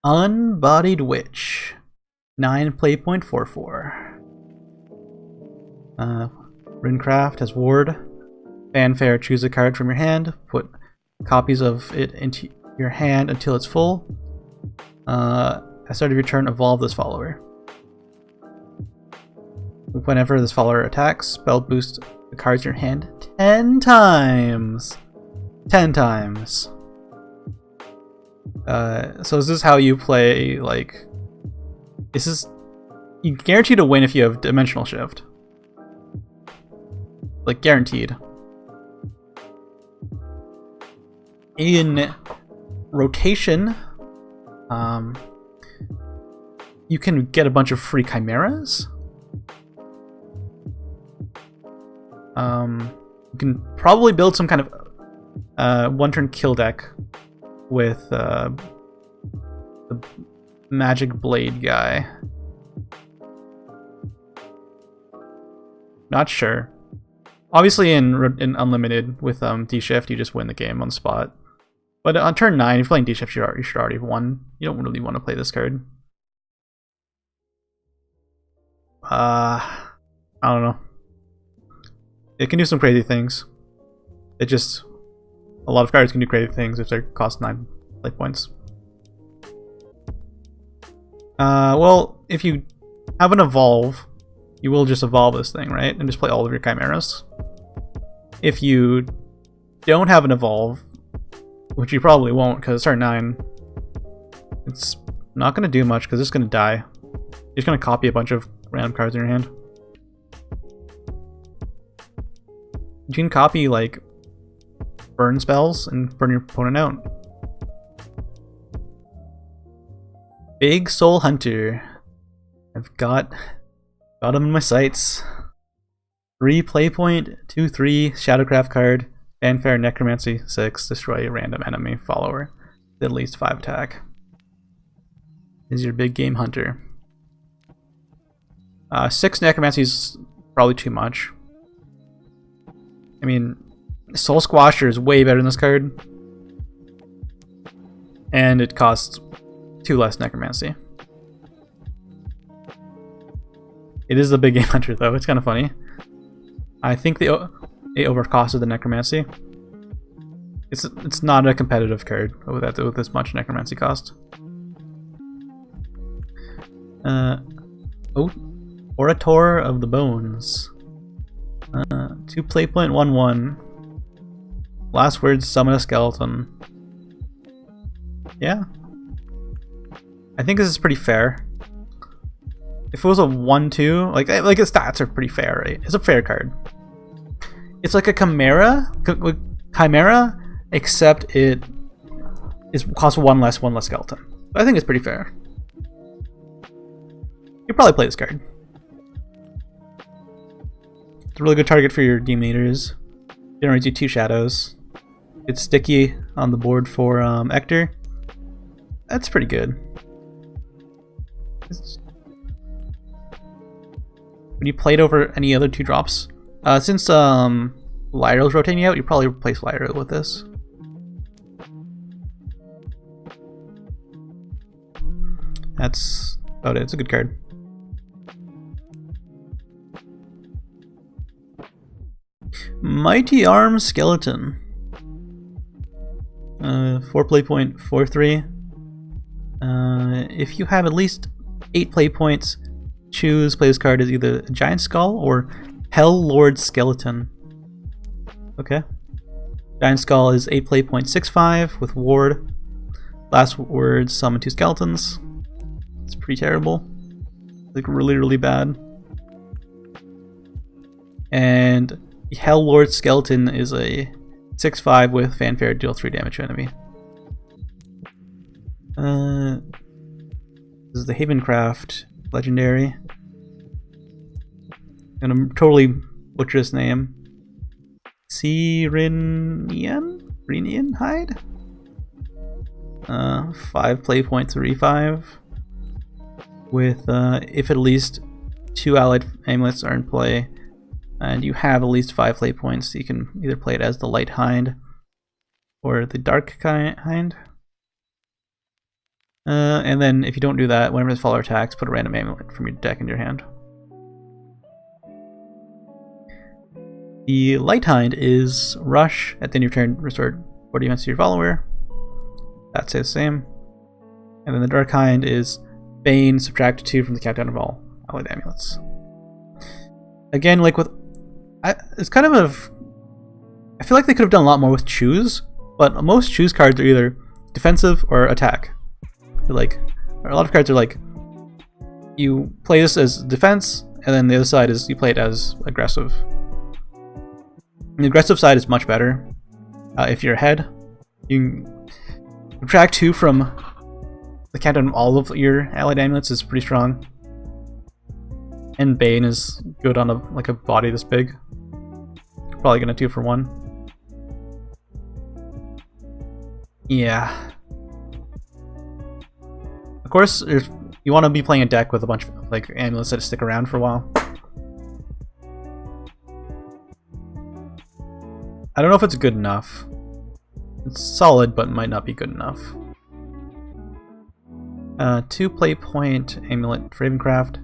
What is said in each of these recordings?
Unbodied Witch. 9 play point 4/4. Runecraft has ward. Fanfare, choose a card from your hand. Put copies of it into your hand until it's full. At the start of your turn, evolve this follower. Whenever this follower attacks, spell boost the cards in your hand 10 times. 10 times. So is this how you play, like... This is... You guarantee to win if you have Dimensional Shift. Like, guaranteed. In rotation, you can get a bunch of free chimeras. You can probably build some kind of one-turn kill deck with the magic blade guy. Not sure. Obviously, in Unlimited with D-Shift, you just win the game on the spot. But on turn 9, if you're playing D-Shift, you should already have won. You don't really want to play this card. I don't know. It can do some crazy things. It just... A lot of cards can do crazy things if they cost 9 life points. Well, if you have an evolve, you will just evolve this thing, right? And just play all of your chimeras. If you don't have an evolve, which you probably won't because turn 9, it's not going to do much because it's going to die. You're just going to copy a bunch of random cards in your hand. You can copy, like, burn spells and burn your opponent out. Big Soul Hunter. I've got him in my sights. 3 play point, 2/3 Shadowcraft card, Fanfare Necromancy 6, destroy a random enemy follower with at least 5 attack. Is your big game hunter. 6 Necromancy is probably too much. I mean, Soul Squasher is way better than this card. And it costs 2 less Necromancy. It is the big game hunter though, it's kind of funny. I think they overcosted the Necromancy. It's not a competitive card with this much Necromancy cost. Orator of the Bones. 2 play point 1/1. Last words, summon a skeleton. Yeah. I think this is pretty fair. If it was a 1/2, like its stats are pretty fair, right? It's a fair card. It's like a chimera, except it costs one less skeleton. I think it's pretty fair. You'll probably play this card. It's a really good target for your Demon Eaters. Generates you 2 shadows. It's sticky on the board for Ector. That's pretty good. When you played over any other 2 drops, since Lyra's rotating out, you probably replace Lyra with this. That's about it. It's a good card. Mighty Arm Skeleton. 4 play point 4/3. If you have at least 8 play points, play this card as either a Giant Skull or Hell Lord Skeleton. Okay. Giant Skull is 8 play point 6/5 with ward. Last words, summon 2 skeletons. It's pretty terrible. Like really, really bad. And Hell Lord Skeleton is a 6/5 with Fanfare, deal 3 damage to enemy. This is the Havencraft legendary. I'm gonna totally butcher his name. Renian Hide? 5 play point 3/5. With if at least 2 allied amulets are in play, and you have at least 5 play points, you can either play it as the Light Hind or the Dark Hind. And then if you don't do that, whenever the follower attacks, put a random amulet from your deck into your hand. The Light Hind is Rush. At the end of your turn, restore 4 defense to your follower. That stays the same. And then the Dark Hind is Bane, subtract 2 from the countdown of all allied amulets. Again, like with... it's kind of I feel like they could have done a lot more with choose, but most choose cards are either defensive or attack. They're like, a lot of cards are like, you play this as defense, and then the other side is you play it as aggressive. And the aggressive side is much better. If you're ahead, you can subtract 2 from the countdown of all of your allied amulets is pretty strong. And Bane is good on like a body this big. Probably gonna 2 for 1. Yeah. Of course, you want to be playing a deck with a bunch of like amulets that stick around for a while. I don't know if it's good enough. It's solid, but might not be good enough. 2 play point amulet for Ravencraft.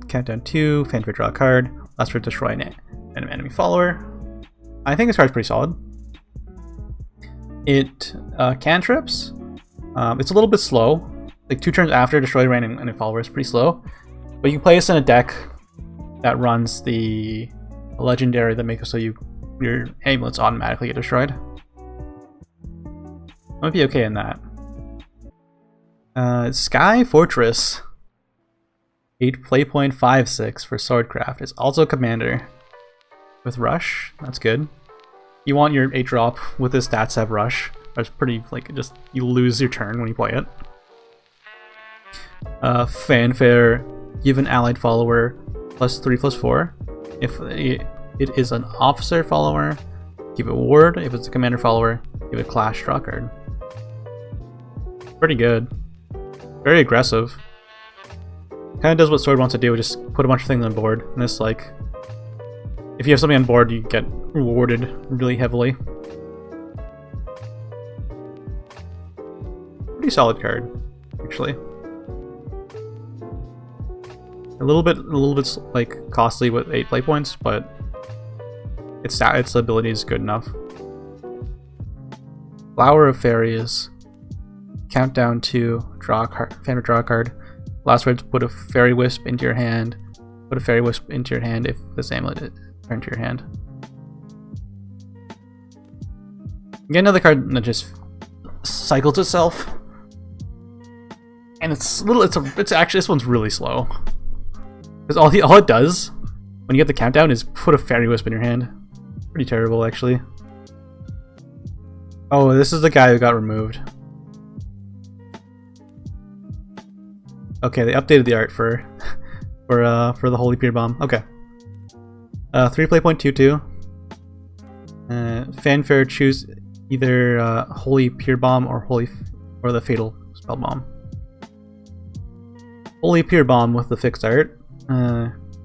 Countdown 2, fanfare draw a card. Last word destroy an enemy follower. I think this card's pretty solid. It cantrips. It's a little bit slow. Like 2 turns after destroy random enemy follower is pretty slow. But you can play this in a deck that runs the legendary that makes it so your amulets automatically get destroyed. Might be okay in that. Sky Fortress. 8 playpoint 5/6 for Swordcraft. It's also commander with Rush. That's good. You want your 8 drop with his stats to have Rush. It's pretty like just you lose your turn when you play it. Fanfare. Give an allied follower +3/+4. If it is an officer follower, give it ward. If it's a commander follower, give it clash draw card. Pretty good. Very aggressive. Kind of does what Sword wants to do, just put a bunch of things on board. And it's like, if you have something on board, you get rewarded really heavily. Pretty solid card, actually. A little bit like costly with 8 play points, but its ability is good enough. Flower of Fairies. Countdown 2, draw a card, fanfare draw a card. Last words, put a Fairy Wisp into your hand. Put a Fairy Wisp into your hand if this amulet is turned to your hand. Get another card that just cycles itself. And it's actually, this one's really slow. Because all it does when you get the countdown is put a Fairy Wisp in your hand. Pretty terrible, actually. Oh, this is the guy who got removed. Okay, they updated the art for the Holy Pier Bomb. Okay. 3 playpoint 2/2. Fanfare, choose either Holy Pier Bomb or the Fatal Spell Bomb. Holy Pier Bomb with the fixed art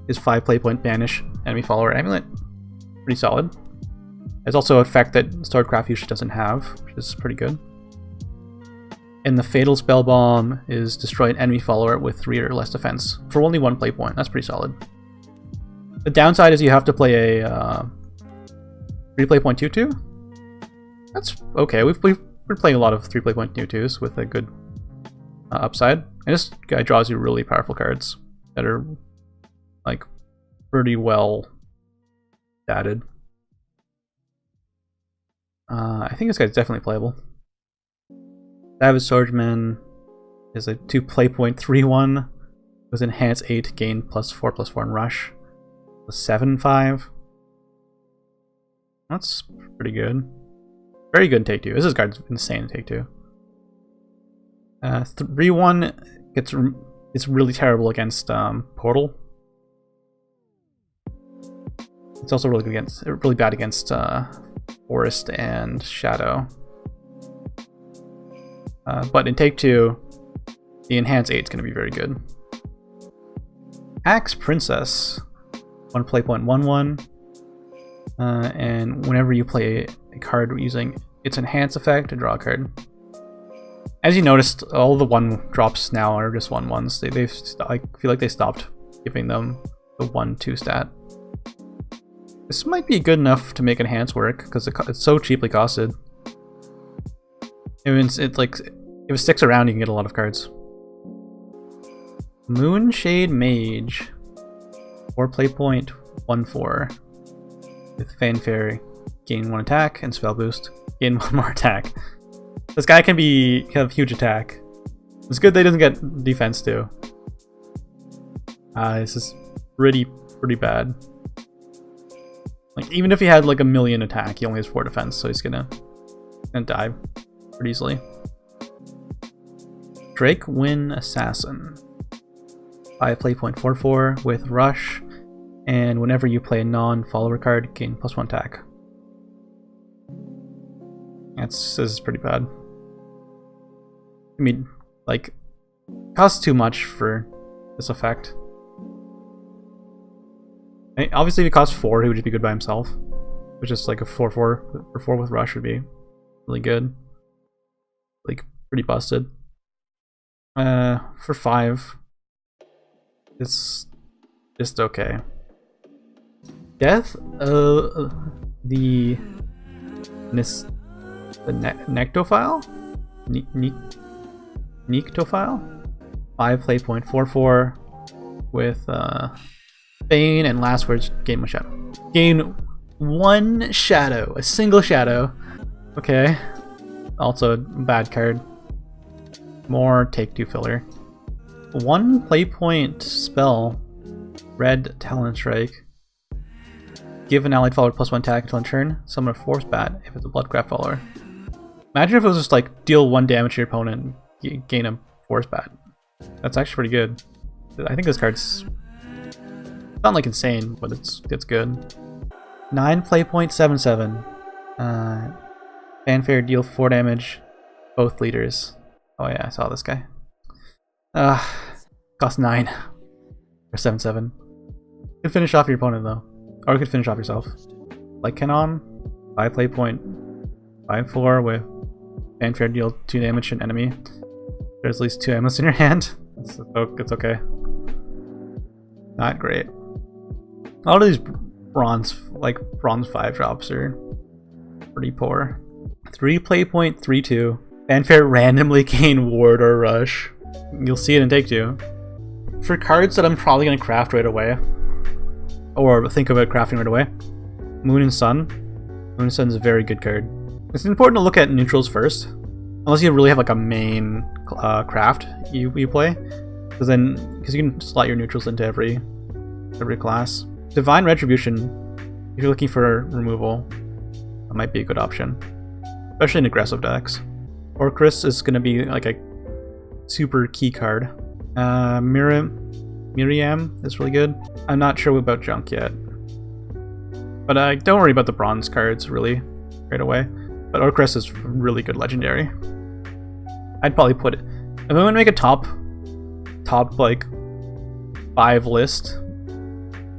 is 5 playpoint banish enemy follower amulet. Pretty solid. There's also an effect that Swordcraft usually doesn't have, which is pretty good. And the Fatal Spell Bomb is destroy an enemy follower with 3 or less defense for only 1 play point. That's pretty solid. The downside is you have to play a 3 playpoint 2/2. That's okay. We're playing a lot of 3 playpoint 2/2s with a good upside. And this guy draws you really powerful cards that are like pretty well datted. I think this guy's definitely playable. Savage Swordsman is a 2 playpoint 3/1 with enhance 8, gain +4/+4 in rush. A 7/5. That's pretty good. Very good in take 2. This card's insane in take 2. 3/1 it's really terrible against Portal. It's also really bad against Forest and Shadow. But in take 2, the enhance 8 is going to be very good. Axe Princess. 1 playpoint 1/1. And whenever you play a card using its enhance effect, to draw a card. As you noticed, all the 1 drops now are just 1/1s. I feel like they stopped giving them the 1/2 stat. This might be good enough to make Enhance work because it's so cheaply costed. It like if it sticks around, you can get a lot of cards. Moonshade Mage, 4 play point, 1/4 with Fanfare, gain 1 attack and spell boost, gain 1 more attack. This guy can have huge attack. It's good that he doesn't get defense too. This is pretty bad. Like even if he had like 1,000,000 attack, he only has 4 defense, so he's gonna die pretty easily. Drakewin Assassin, 5 play point, 4/4 with Rush, and whenever you play a non-follower card, gain +1 attack. This is pretty bad. I mean, like, costs too much for this effect. I mean, obviously, if he costs 4, he would just be good by himself. Which is like a 4/4 or 4 with Rush would be really good. Like, pretty busted. For 5, it's just okay. Death of the Nectophile? Nectophile? 5 play point, 4/4 with Bane, and last words, gain 1 shadow. Gain 1 shadow, a single shadow. Okay. Also a bad card. More take 2 filler. 1 play point spell, Red Talon Strike. Give an allied follower +1 attack until end turn. Summon a Force Bat if it's a Bloodcraft follower. Imagine if it was just like deal 1 damage to your opponent and gain a Force Bat. That's actually pretty good. I think this card's not like insane, but it's good. 9 play point, 7/7. Fanfare, deal 4 damage, both leaders. Oh yeah, I saw this guy. Cost 9 or 7/7. Could finish off your opponent though, or you could finish off yourself. Like Canon, 5 play point, 5/4 with Fanfare, deal 2 damage to an enemy. There's at least 2 amulets in your hand. It's okay. Not great. A lot of these bronze 5 drops are pretty poor. 3 play point, 3/2. Fanfare, randomly gain Ward or Rush. You'll see it in Take 2. For cards that I'm probably going to craft right away, or think about crafting right away, Moon and Sun. Moon and Sun is a very good card. It's important to look at neutrals first, unless you really have like a main craft you play, because you can slot your neutrals into every class. Divine Retribution, if you're looking for removal, that might be a good option, especially in aggressive decks. Orcris is going to be like a super key card. Miriam is really good. I'm not sure about Junk yet, but don't worry about the bronze cards really right away. But Orcris is really good legendary. I'd probably put it, if I'm going to make a top like 5 list,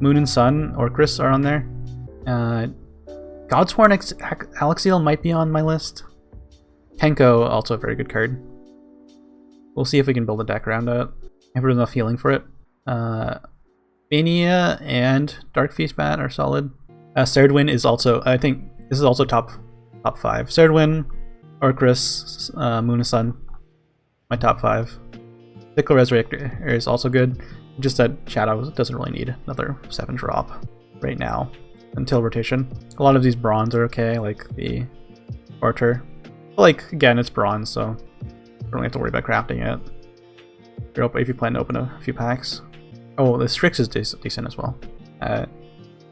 Moon and Sun, Orcris are on there. Godsworn Alexiel might be on my list. Tenko, also a very good card. We'll see if we can build a deck around it. If there's enough healing for it. Mania and Dark Feast Bat are solid. Serdwin is also, I think, this is also top 5. Serdwin, Orcris, Moon and Sun, my top 5. Sickle Resurrector is also good. Just that Shadow doesn't really need another 7 drop right now until rotation. A lot of these bronze are okay, like the Orator. But like, again, it's bronze, so you don't really have to worry about crafting it. If you plan to open a few packs. Oh, the Strix is decent as well.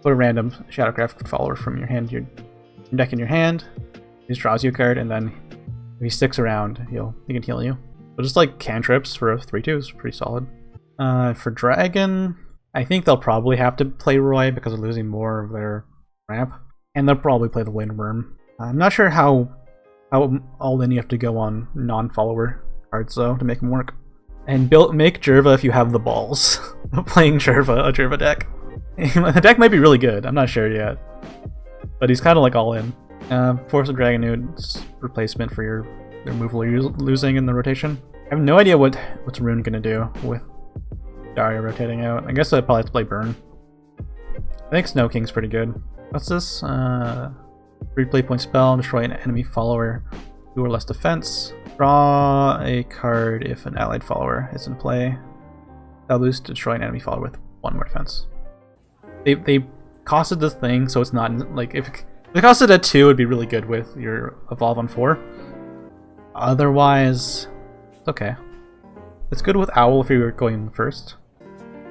Put a random Shadowcraft follower from your hand, your deck in your hand. He just draws you a card, and then if he sticks around, he can heal you. But just like cantrips for a 3/2 is pretty solid. For Dragon, I think they'll probably have to play Roy because they're losing more of their ramp, and they'll probably play the Windworm. I'm not sure how all in you have to go on non-follower cards though to make them work. And make Jerva if you have the balls. Playing a Jerva deck. The deck might be really good, I'm not sure yet. But he's kind of like all in. Force of Dragonood's replacement for your their move losing in the rotation. I have no idea what's Rune gonna do with Daria rotating out. I guess I'd probably have to play Burn. I think Snow King's pretty good. What's this? 3 play point spell, destroy an enemy follower, 2 or less defense. Draw a card if an allied follower is in play. That'll boost to destroy an enemy follower with 1 more defense. They costed this thing, so it's not like if they costed at 2, it'd be really good with your evolve on 4. Otherwise, it's okay. It's good with Owl if you're going first.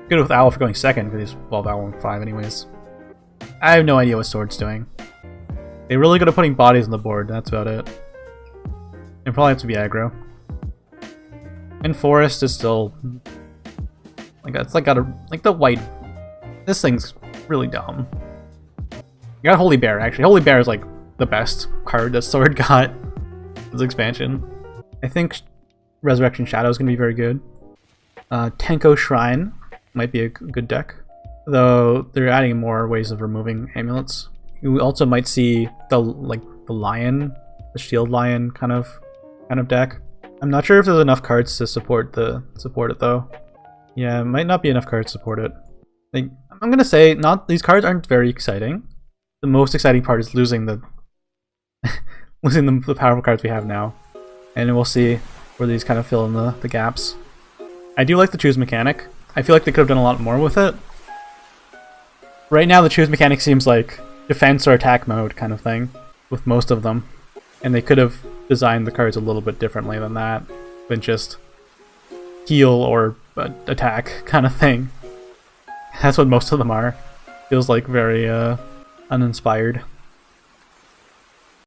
Good with Owl if you're going second, because he's evolve Owl on 5 anyways. I have no idea what Sword's doing. They're really good at putting bodies on the board, that's about it. They probably have to be aggro. And Forest is still like it's like got a like the white. This thing's really dumb. You got Holy Bear actually. Holy Bear is like the best card that Sword got this expansion. I think Resurrection Shadow is gonna be very good. Tenko Shrine might be a good deck, though they're adding more ways of removing amulets. You also might see the lion, the shield lion kind of deck. I'm not sure if there's enough cards to support it though. Yeah, it might not be enough cards to support it. I'm gonna say these cards aren't very exciting. The most exciting part is losing the the powerful cards we have now, and we'll see where these kind of fill in the gaps. I do like the choose mechanic. I feel like they could have done a lot more with it. Right now, the choose mechanic seems like defense or attack mode kind of thing with most of them, and they could have designed the cards a little bit differently than that, than just heal or attack kind of thing. That's what most of them are. Feels like very uninspired.